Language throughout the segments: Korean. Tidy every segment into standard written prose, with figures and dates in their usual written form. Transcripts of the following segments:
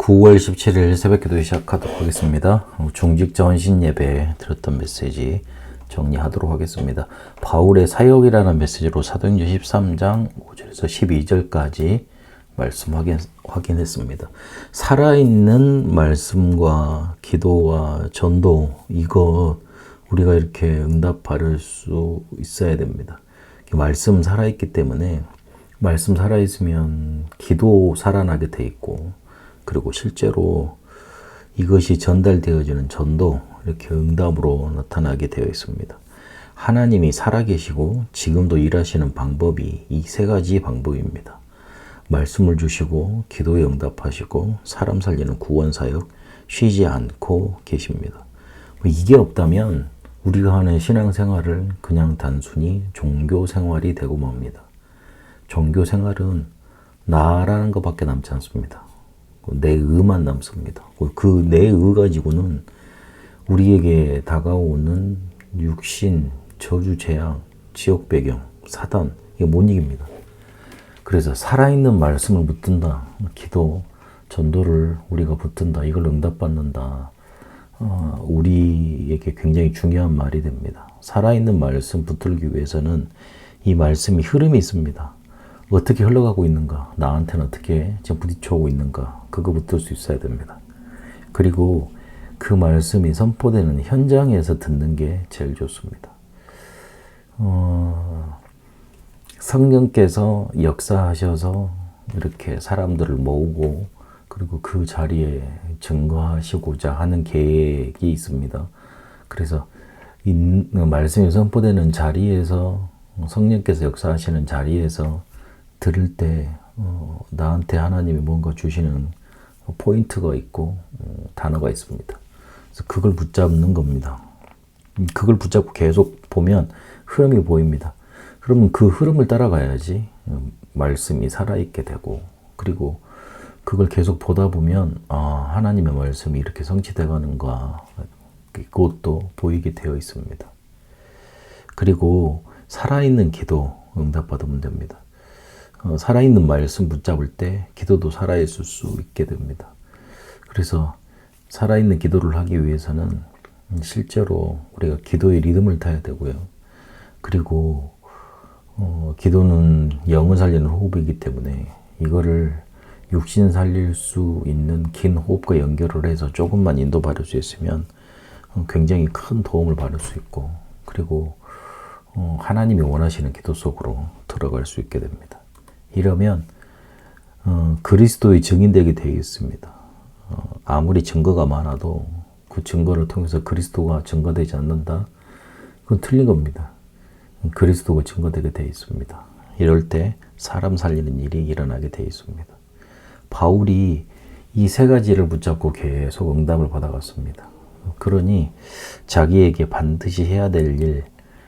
9월 17일 새벽기도 시작하도록 하겠습니다. 중직자 헌신 예배 들었던 메시지 정리하도록 하겠습니다. 바울의 사역이라는 메시지로 사도행전 13장 5절에서 12절까지 말씀 확인했습니다. 살아있는 말씀과 기도와 전도, 이거 우리가 이렇게 응답받을 수 있어야 됩니다. 말씀 살아있기 때문에 말씀 살아있으면 기도 살아나게 돼 있고, 그리고 실제로 이것이 전달되어지는 전도, 이렇게 응답으로 나타나게 되어 있습니다. 하나님이 살아계시고 지금도 일하시는 방법이 이 세 가지 방법입니다. 말씀을 주시고 기도에 응답하시고 사람 살리는 구원사역 쉬지 않고 계십니다. 이게 없다면 우리가 하는 신앙생활을 그냥 단순히 종교생활이 되고 맙니다. 종교생활은 나라는 것밖에 남지 않습니다. 내 의만 남습니다. 그 내 의 가지고는 우리에게 다가오는 육신, 저주, 재앙, 지옥 배경, 사단, 이게 못 이깁니다. 그래서 살아있는 말씀을 붙든다, 기도, 전도를 우리가 붙든다, 이걸 응답받는다, 우리에게 굉장히 중요한 말이 됩니다. 살아있는 말씀 붙들기 위해서는 이 말씀이 흐름이 있습니다. 어떻게 흘러가고 있는가, 나한테는 어떻게 지금 부딪혀오고 있는가, 그거 붙들 수 있어야 됩니다. 그리고 그 말씀이 선포되는 현장에서 듣는 게 제일 좋습니다. 성령께서 역사하셔서 이렇게 사람들을 모으고, 그리고 그 자리에 증거하시고자 하는 계획이 있습니다. 그래서 이 말씀이 선포되는 자리에서, 성령께서 역사하시는 자리에서 들을 때 나한테 하나님이 뭔가 주시는 포인트가 있고 단어가 있습니다. 그래서 그걸 붙잡는 겁니다. 그걸 붙잡고 계속 보면 흐름이 보입니다. 그러면 그 흐름을 따라가야지 말씀이 살아있게 되고, 그리고 그걸 계속 보다 보면 하나님의 말씀이 이렇게 성취되어 가는가, 그것도 보이게 되어 있습니다. 그리고 살아있는 기도 응답받으면 됩니다. 살아있는 말씀 붙잡을 때 기도도 살아있을 수 있게 됩니다. 그래서 살아있는 기도를 하기 위해서는 실제로 우리가 기도의 리듬을 타야 되고요. 그리고 기도는 영을 살리는 호흡이기 때문에 이거를 육신 살릴 수 있는 긴 호흡과 연결을 해서 조금만 인도받을 수 있으면 굉장히 큰 도움을 받을 수 있고, 그리고 하나님이 원하시는 기도 속으로 들어갈 수 있게 됩니다. 이러면 그리스도의 증인되게 되어 있습니다. 아무리 증거가 많아도 그 증거를 통해서 그리스도가 증거되지 않는다? 그건 틀린 겁니다. 그리스도가 증거되게 되어 있습니다. 이럴 때 사람 살리는 일이 일어나게 되어 있습니다. 바울이 이 세 가지를 붙잡고 계속 응답을 받아갔습니다. 그러니 자기에게 반드시 해야 될 일,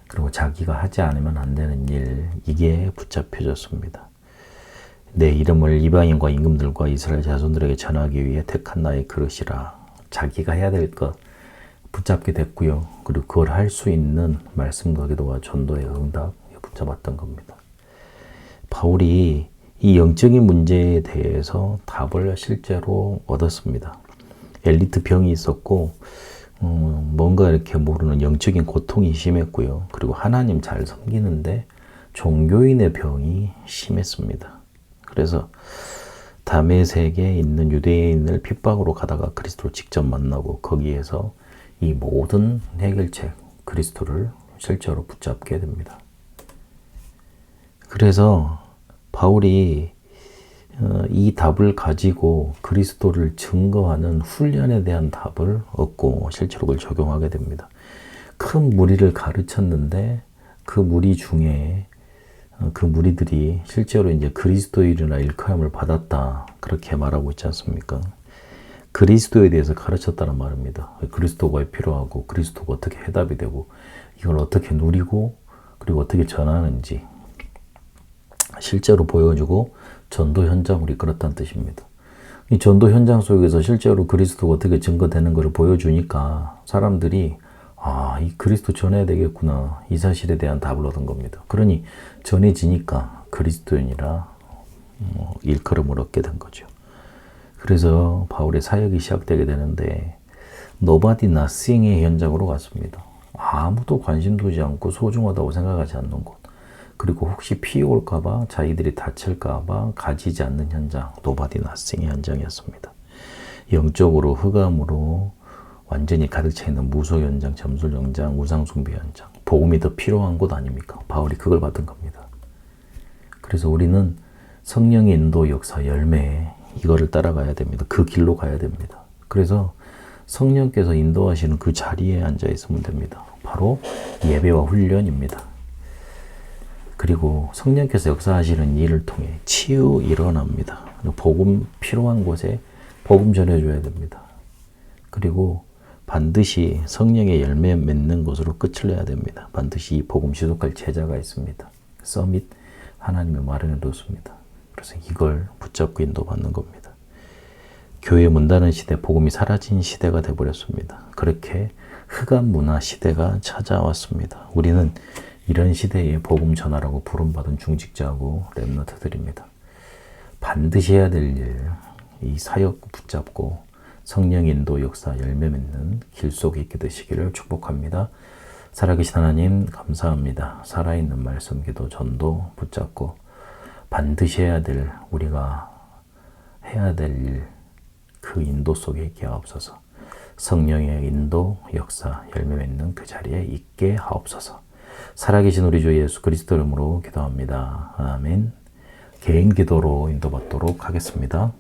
그리고 자기가 하지 않으면 안 되는 일, 이게 붙잡혀졌습니다. 내 이름을 이방인과 임금들과 이스라엘 자손들에게 전하기 위해 택한 나의 그릇이라. 자기가 해야 될 것 붙잡게 됐고요. 그리고 그걸 할 수 있는 말씀과 기도와 전도의 응답 붙잡았던 겁니다. 바울이 이 영적인 문제에 대해서 답을 실제로 얻었습니다. 엘리트 병이 있었고 뭔가 이렇게 모르는 영적인 고통이 심했고요. 그리고 하나님 잘 섬기는데 종교인의 병이 심했습니다. 그래서 다메섹에 있는 유대인을 핍박으로 가다가 그리스도를 직접 만나고, 거기에서 이 모든 해결책 그리스도를 실제로 붙잡게 됩니다. 그래서 바울이 이 답을 가지고 그리스도를 증거하는 훈련에 대한 답을 얻고 실제로 그걸 적용하게 됩니다. 큰 무리를 가르쳤는데 그 무리 중에 그 무리들이 실제로 이제 그리스도인이나 일컬음을 받았다, 그렇게 말하고 있지 않습니까? 그리스도에 대해서 가르쳤다는 말입니다. 그리스도가 필요하고 그리스도가 어떻게 해답이 되고 이걸 어떻게 누리고 그리고 어떻게 전하는지 실제로 보여주고 전도 현장으로 이끌었다는 뜻입니다. 이 전도 현장 속에서 실제로 그리스도가 어떻게 증거되는 것을 보여주니까 사람들이 이 그리스도 전해야 되겠구나, 이 사실에 대한 답을 얻은 겁니다. 그러니 전해지니까 그리스도인이라 일컬음을 얻게 된 거죠. 그래서 바울의 사역이 시작되게 되는데 Nobody Nothing의 현장으로 갔습니다. 아무도 관심 두지 않고 소중하다고 생각하지 않는 곳. 그리고 혹시 피해 올까봐 자기들이 다칠까봐 가지지 않는 현장. Nobody Nothing의 현장이었습니다. 영적으로 흑암으로 완전히 가득 차 있는 무속 현장, 점술 현장, 우상 숭배 현장. 복음이 더 필요한 곳 아닙니까? 바울이 그걸 받은 겁니다. 그래서 우리는 성령의 인도, 역사, 열매 이거를 따라가야 됩니다. 그 길로 가야 됩니다. 그래서 성령께서 인도하시는 그 자리에 앉아 있으면 됩니다. 바로 예배와 훈련입니다. 그리고 성령께서 역사하시는 일을 통해 치유 일어납니다. 복음 필요한 곳에 복음 전해줘야 됩니다. 그리고 반드시 성령의 열매 맺는 것으로 끝을 내야 됩니다. 반드시 이 복음 지속할 제자가 있습니다. 서밋 하나님의 마련해 뒀습니다. 그래서 이걸 붙잡고 인도받는 겁니다. 교회 문 닫은 시대, 복음이 사라진 시대가 되어버렸습니다. 그렇게 흑암 문화 시대가 찾아왔습니다. 우리는 이런 시대에 복음 전하라고 부름받은 중직자하고 렘넌트들입니다. 반드시 해야 될 일, 이 사역 붙잡고 성령 인도 역사 열매 맺는 길 속에 있게 되시기를 축복합니다. 살아계신 하나님 감사합니다. 살아있는 말씀, 기도, 전도 붙잡고 반드시 해야 될, 우리가 해야 될 일, 그 인도 속에 있게 하옵소서. 성령의 인도, 역사, 열매 맺는 그 자리에 있게 하옵소서. 살아계신 우리 주 예수 그리스도 이름으로 기도합니다. 아멘. 개인 기도로 인도받도록 하겠습니다.